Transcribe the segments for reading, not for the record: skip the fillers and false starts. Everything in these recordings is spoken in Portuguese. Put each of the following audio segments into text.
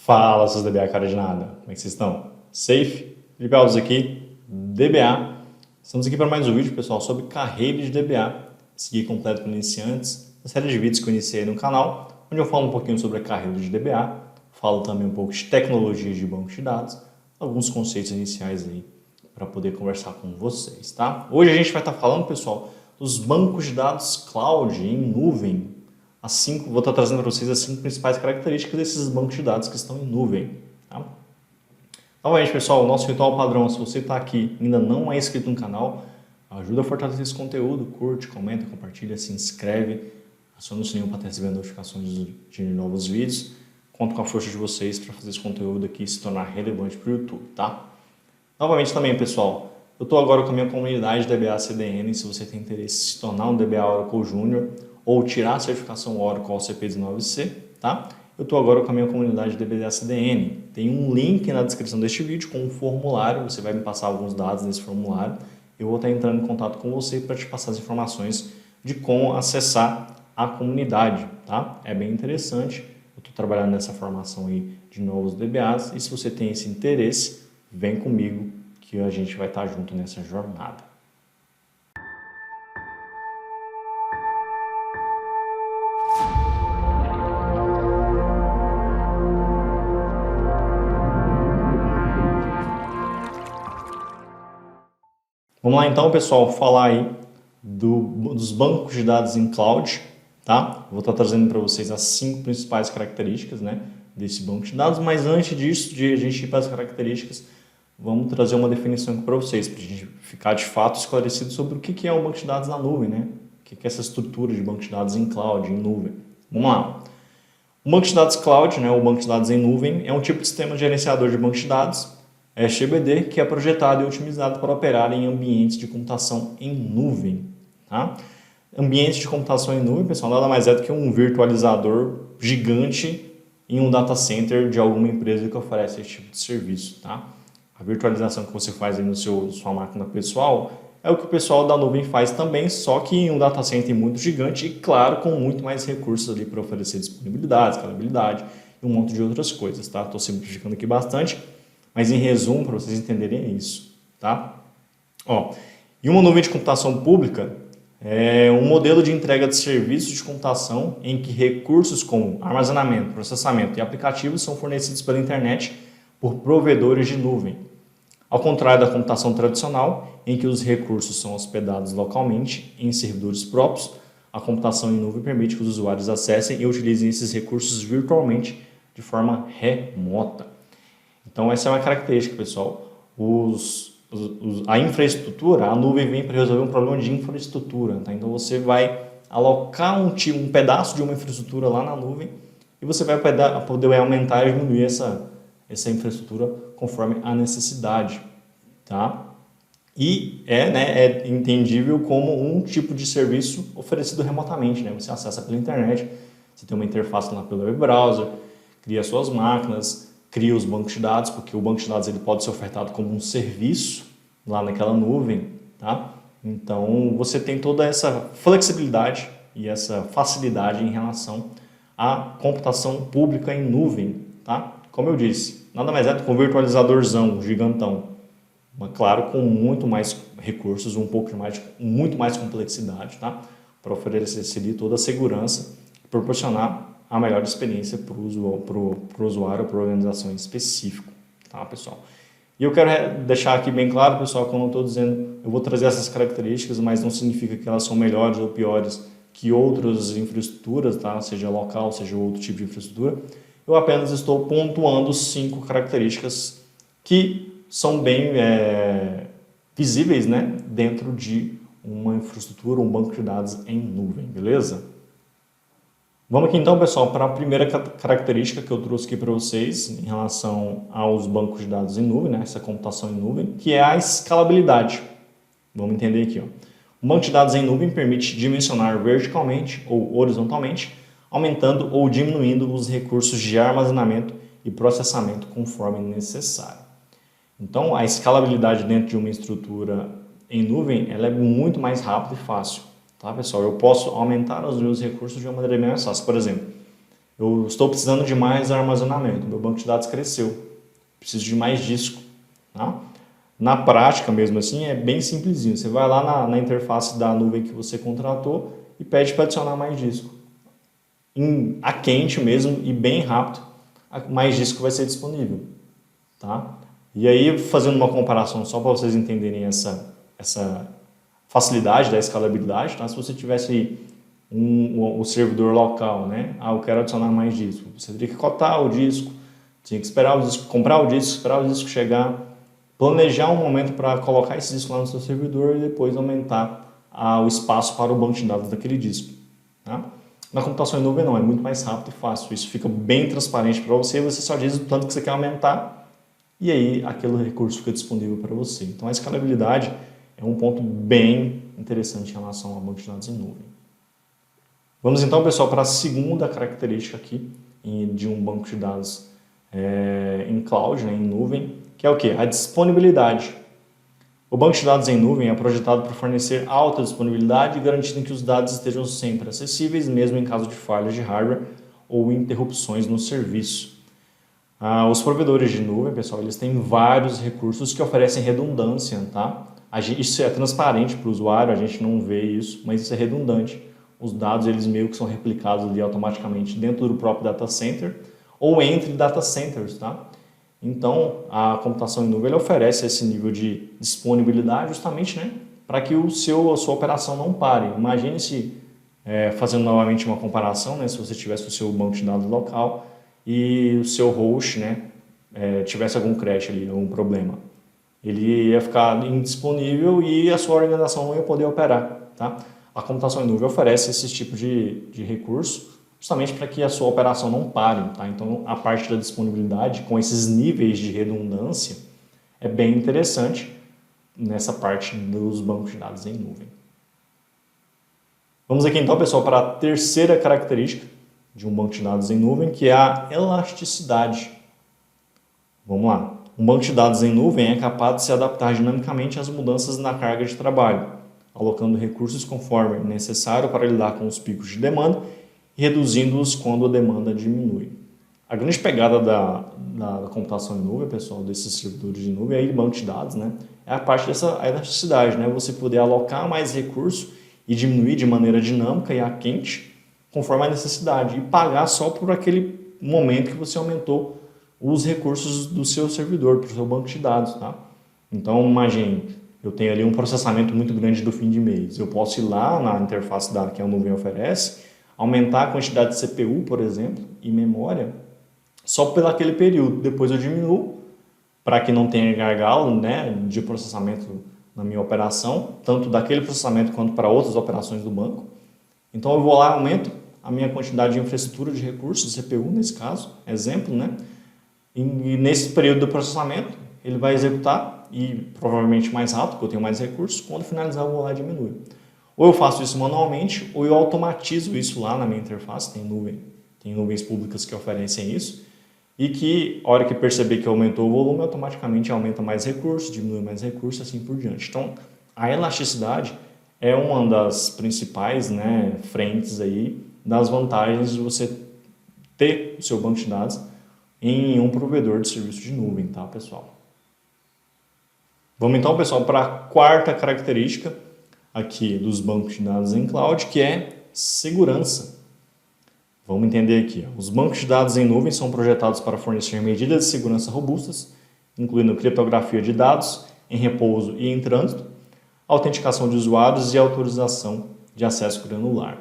Fala, seus DBA cara de nada. Como é que vocês estão? Safe? Felipe Alves aqui, DBA. Estamos aqui para mais um vídeo, pessoal, sobre carreira de DBA. Seguir completo para iniciantes. Uma série de vídeos que eu iniciei no canal, onde eu falo um pouquinho sobre a carreira de DBA. Falo também um pouco de tecnologias de banco de dados. Alguns conceitos iniciais aí para poder conversar com vocês, tá? Hoje a gente vai estar falando, pessoal, dos bancos de dados cloud em nuvem. Vou estar trazendo para vocês as 5 principais características desses bancos de dados que estão em nuvem. Tá? Novamente, pessoal, o nosso ritual padrão, se você está aqui e ainda não é inscrito no canal, ajuda a fortalecer esse conteúdo, curte, comenta, compartilha, se inscreve, aciona o sininho para receber notificações de novos vídeos. Conto com a força de vocês para fazer esse conteúdo aqui se tornar relevante para o YouTube, tá? Novamente também, pessoal, eu estou agora com a minha comunidade DBA CDN, se você tem interesse em se tornar um DBA Oracle Júnior, ou tirar a certificação Oracle CP19C, tá? Eu estou agora com a minha comunidade DBA CDN. Tem um link na descrição deste vídeo com um formulário, você vai me passar alguns dados nesse formulário. Eu vou estar entrando em contato com você para te passar as informações de como acessar a comunidade, tá? É bem interessante. Eu estou trabalhando nessa formação aí de novos DBAs e se você tem esse interesse, vem comigo que a gente vai estar junto nessa jornada. Vamos lá então, pessoal, falar aí dos bancos de dados em cloud, tá? Vou estar trazendo para vocês as 5 principais características, né, desse banco de dados, mas antes disso, de a gente ir para as características, vamos trazer uma definição aqui para vocês, para a gente ficar de fato esclarecido sobre o que é um banco de dados na nuvem, né? O que é essa estrutura de banco de dados em cloud, em nuvem. Vamos lá. O banco de dados cloud, né, o banco de dados em nuvem, é um tipo de sistema gerenciador de banco de dados, SGBD, que é projetado e otimizado para operar em ambientes de computação em nuvem. Tá? Ambiente de computação em nuvem, pessoal, nada mais é do que um virtualizador gigante em um data center de alguma empresa que oferece esse tipo de serviço. Tá? A virtualização que você faz aí na sua máquina pessoal é o que o pessoal da nuvem faz também, só que em um data center muito gigante e, claro, com muito mais recursos ali para oferecer disponibilidade, escalabilidade e um monte de outras coisas. Tá? Estou simplificando aqui bastante. Mas em resumo, para vocês entenderem, é isso, tá? Ó, e uma nuvem de computação pública é um modelo de entrega de serviços de computação em que recursos como armazenamento, processamento e aplicativos são fornecidos pela internet por provedores de nuvem. Ao contrário da computação tradicional, em que os recursos são hospedados localmente em servidores próprios, a computação em nuvem permite que os usuários acessem e utilizem esses recursos virtualmente de forma remota. Então, essa é uma característica, pessoal. A infraestrutura, a nuvem vem para resolver um problema de infraestrutura. Tá? Então, você vai alocar um pedaço de uma infraestrutura lá na nuvem e você vai poder aumentar e diminuir essa infraestrutura conforme a necessidade. Tá? E é entendível como um tipo de serviço oferecido remotamente. Né? Você acessa pela internet, você tem uma interface lá pelo web browser, cria suas máquinas, cria os bancos de dados, porque o banco de dados ele pode ser ofertado como um serviço lá naquela nuvem, tá? Então, você tem toda essa flexibilidade e essa facilidade em relação à computação pública em nuvem, tá? Como eu disse, nada mais é do que um virtualizadorzão gigantão, mas claro, com muito mais recursos, muito mais complexidade, tá? Para oferecer toda a segurança e proporcionar a melhor experiência para o usuário ou para a organização em específico, tá, pessoal? E eu quero deixar aqui bem claro, pessoal, que eu não estou dizendo, eu vou trazer essas características, mas não significa que elas são melhores ou piores que outras infraestruturas, tá? Seja local, seja outro tipo de infraestrutura. Eu apenas estou pontuando 5 características que são bem visíveis, né, dentro de uma infraestrutura, um banco de dados em nuvem, beleza? Vamos aqui então, pessoal, para a primeira característica que eu trouxe aqui para vocês em relação aos bancos de dados em nuvem, né, essa computação em nuvem, que é a escalabilidade. Vamos entender aqui. Ó. Um banco de dados em nuvem permite dimensionar verticalmente ou horizontalmente, aumentando ou diminuindo os recursos de armazenamento e processamento conforme necessário. Então, a escalabilidade dentro de uma estrutura em nuvem ela é muito mais rápida e fácil. Tá, pessoal? Eu posso aumentar os meus recursos de uma maneira bem mais fácil. Por exemplo, eu estou precisando de mais armazenamento, meu banco de dados cresceu, preciso de mais disco. Tá? Na prática mesmo assim é bem simplesinho, você vai lá na interface da nuvem que você contratou e pede para adicionar mais disco. A quente mesmo e bem rápido, mais disco vai ser disponível. Tá? E aí, fazendo uma comparação só para vocês entenderem essa facilidade da escalabilidade, tá? Se você tivesse o servidor local, né? Eu quero adicionar mais disco. Você teria que cotar o disco, tinha que esperar o disco, comprar o disco, esperar o disco chegar, planejar um momento para colocar esse disco lá no seu servidor e depois aumentar o espaço para o banco de dados daquele disco. Tá? Na computação em nuvem não, é muito mais rápido e fácil. Isso fica bem transparente para você, você só diz o tanto que você quer aumentar e aí aquele recurso fica disponível para você. Então a escalabilidade é um ponto bem interessante em relação ao banco de dados em nuvem. Vamos então, pessoal, para a segunda característica aqui de um banco de dados em cloud, né, em nuvem, que é o quê? A disponibilidade. O banco de dados em nuvem é projetado para fornecer alta disponibilidade, garantindo que os dados estejam sempre acessíveis, mesmo em caso de falhas de hardware ou interrupções no serviço. Os provedores de nuvem, pessoal, eles têm vários recursos que oferecem redundância, tá? Isso é transparente para o usuário, a gente não vê isso, mas isso é redundante. Os dados, eles meio que são replicados ali automaticamente dentro do próprio data center ou entre data centers, tá? Então, a computação em nuvem oferece esse nível de disponibilidade justamente, né, para que a sua operação não pare. Imagine se, fazendo novamente uma comparação, né, se você tivesse o seu banco de dados local e o seu host, né, tivesse algum crash ali, algum problema. Ele ia ficar indisponível e a sua organização não ia poder operar. Tá? A computação em nuvem oferece esse tipo de recurso justamente para que a sua operação não pare. Tá? Então, a parte da disponibilidade, com esses níveis de redundância, é bem interessante nessa parte dos bancos de dados em nuvem. Vamos aqui então, pessoal, para a terceira característica de um banco de dados em nuvem, que é a elasticidade. Vamos lá. Um banco de dados em nuvem é capaz de se adaptar dinamicamente às mudanças na carga de trabalho, alocando recursos conforme necessário para lidar com os picos de demanda e reduzindo-os quando a demanda diminui. A grande pegada da computação em nuvem, pessoal, desses servidores de nuvem, aí, banco de dados, né, é a parte dessa elasticidade, né, você poder alocar mais recurso e diminuir de maneira dinâmica e a quente, conforme a necessidade, e pagar só por aquele momento que você aumentou os recursos do seu servidor, para o seu banco de dados. Tá? Então, imagine, eu tenho ali um processamento muito grande do fim de mês. Eu posso ir lá na interface que a nuvem oferece, aumentar a quantidade de CPU, por exemplo, e memória, só pelo aquele período. Depois eu diminuo, para que não tenha gargalo, né, de processamento na minha operação, tanto daquele processamento quanto para outras operações do banco. Então, eu vou lá, aumento a minha quantidade de infraestrutura de recursos, CPU nesse caso, exemplo, né? E nesse período do processamento, ele vai executar, e provavelmente mais rápido, porque eu tenho mais recursos, quando finalizar eu vou lá e diminuo. Ou eu faço isso manualmente, ou eu automatizo isso lá na minha interface, tem nuvens públicas que oferecem isso, e que, a hora que perceber que aumentou o volume, automaticamente aumenta mais recursos, diminui mais recursos, assim por diante. Então, a elasticidade é uma das principais, né, frentes aí, das vantagens de você ter o seu banco de dados em um provedor de serviço de nuvem, tá, pessoal? Vamos então, pessoal, para a quarta característica aqui dos bancos de dados em cloud, que é segurança. Vamos entender aqui. Os bancos de dados em nuvem são projetados para fornecer medidas de segurança robustas, incluindo criptografia de dados em repouso e em trânsito, autenticação de usuários e autorização de acesso granular.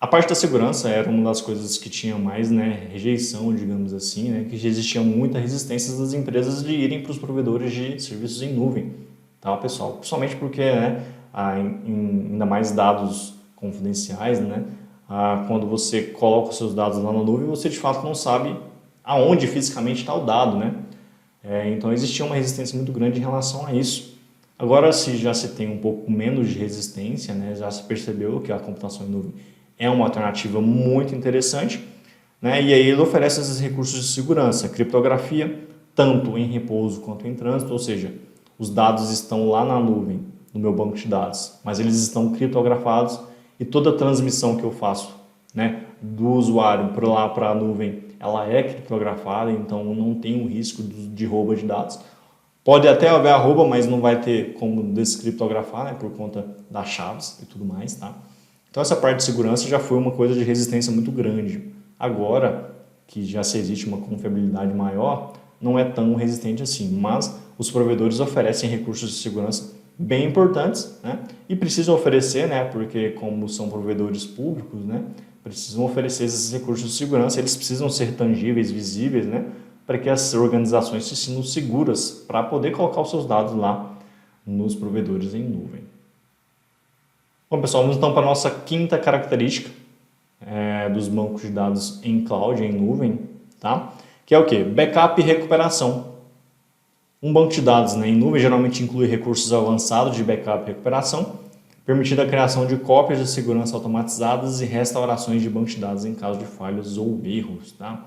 A parte da segurança era uma das coisas que tinha mais, né, rejeição, digamos assim, né, que existia muita resistência das empresas de irem para os provedores de serviços em nuvem, tá, pessoal? Principalmente porque, né, ainda mais dados confidenciais, né, quando você coloca os seus dados lá na nuvem, você de fato não sabe aonde fisicamente está o dado, né? Então existia uma resistência muito grande em relação a isso. Agora, se já se tem um pouco menos de resistência, né, já se percebeu que a computação em nuvem é uma alternativa muito interessante, né? E aí ele oferece esses recursos de segurança, criptografia, tanto em repouso quanto em trânsito, ou seja, os dados estão lá na nuvem, no meu banco de dados, mas eles estão criptografados e toda a transmissão que eu faço, né, do usuário para lá para a nuvem, ela é criptografada, então não tem o risco de roubo de dados. Pode até haver arroba, mas não vai ter como descriptografar, né, por conta das chaves e tudo mais, tá? Então essa parte de segurança já foi uma coisa de resistência muito grande. Agora, que já se existe uma confiabilidade maior, não é tão resistente assim, mas os provedores oferecem recursos de segurança bem importantes, né? E precisam oferecer, né, porque como são provedores públicos, né, precisam oferecer esses recursos de segurança, eles precisam ser tangíveis, visíveis, né, para que as organizações se sintam seguras para poder colocar os seus dados lá nos provedores em nuvem. Bom, pessoal, vamos então para a nossa quinta característica dos bancos de dados em cloud, em nuvem, tá? Que é o quê? Backup e recuperação. Um banco de dados, né, em nuvem geralmente inclui recursos avançados de backup e recuperação, permitindo a criação de cópias de segurança automatizadas e restaurações de banco de dados em caso de falhas ou erros, tá?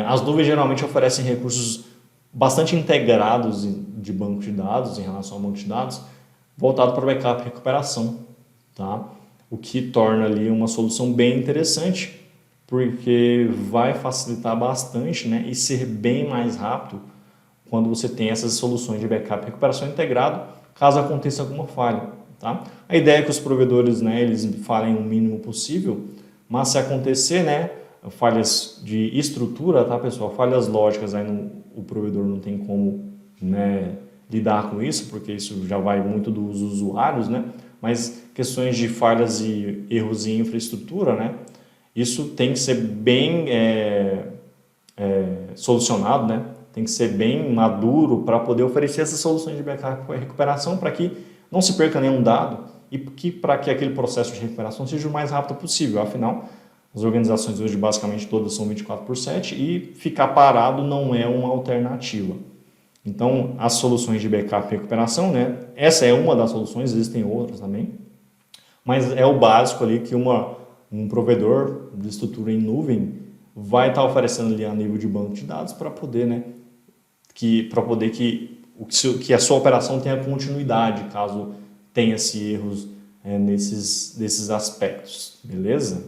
As nuvens geralmente oferecem recursos bastante integrados de banco de dados em relação ao banco de dados, voltado para backup e recuperação, tá? O que torna ali uma solução bem interessante, porque vai facilitar bastante, né, e ser bem mais rápido quando você tem essas soluções de backup e recuperação integrado, caso aconteça alguma falha, tá? A ideia é que os provedores, né, eles falem o mínimo possível, mas se acontecer, né, falhas de estrutura, tá, pessoal? Falhas lógicas, aí o provedor não tem como, né, lidar com isso, porque isso já vai muito dos usuários, né? Mas questões de falhas e erros em infraestrutura, né? Isso tem que ser bem solucionado, né? Tem que ser bem maduro para poder oferecer essas soluções de backup e recuperação para que não se perca nenhum dado e para que aquele processo de recuperação seja o mais rápido possível. Afinal, as organizações hoje basicamente todas são 24/7 e ficar parado não é uma alternativa. Então, as soluções de backup e recuperação, né? Essa é uma das soluções, existem outras também, mas é o básico ali que um provedor de estrutura em nuvem vai estar oferecendo ali a nível de banco de dados para poder, né, que a sua operação tenha continuidade, caso tenha-se erros nesses aspectos, beleza?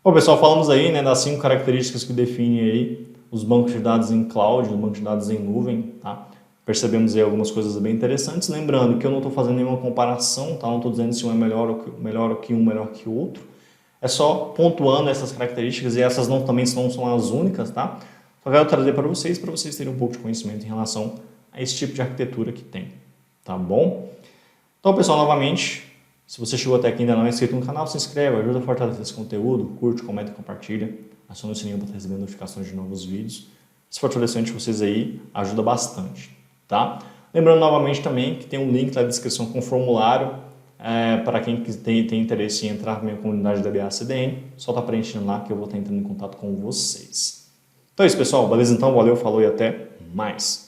Bom, pessoal, falamos aí, né, das 5 características que definem aí os bancos de dados em cloud, os bancos de dados em nuvem, tá? Percebemos aí algumas coisas bem interessantes. Lembrando que eu não estou fazendo nenhuma comparação, tá? Não estou dizendo se um é melhor que um, melhor que o outro. É só pontuando essas características e essas também não são as únicas, tá? Só quero trazer para vocês terem um pouco de conhecimento em relação a esse tipo de arquitetura que tem, tá bom? Então, pessoal, novamente, se você chegou até aqui e ainda não é inscrito no canal, se inscreve, ajuda a fortalecer esse conteúdo, curte, comenta e compartilha. Aciona o sininho para receber notificações de novos vídeos. Se for interessante vocês aí, ajuda bastante, tá? Lembrando novamente também que tem um link na descrição com formulário para quem tem interesse em entrar na minha comunidade da BA-CDN. Só tá preenchendo lá que eu vou estar entrando em contato com vocês. Então é isso, pessoal. Beleza? Então, valeu, falou e até mais.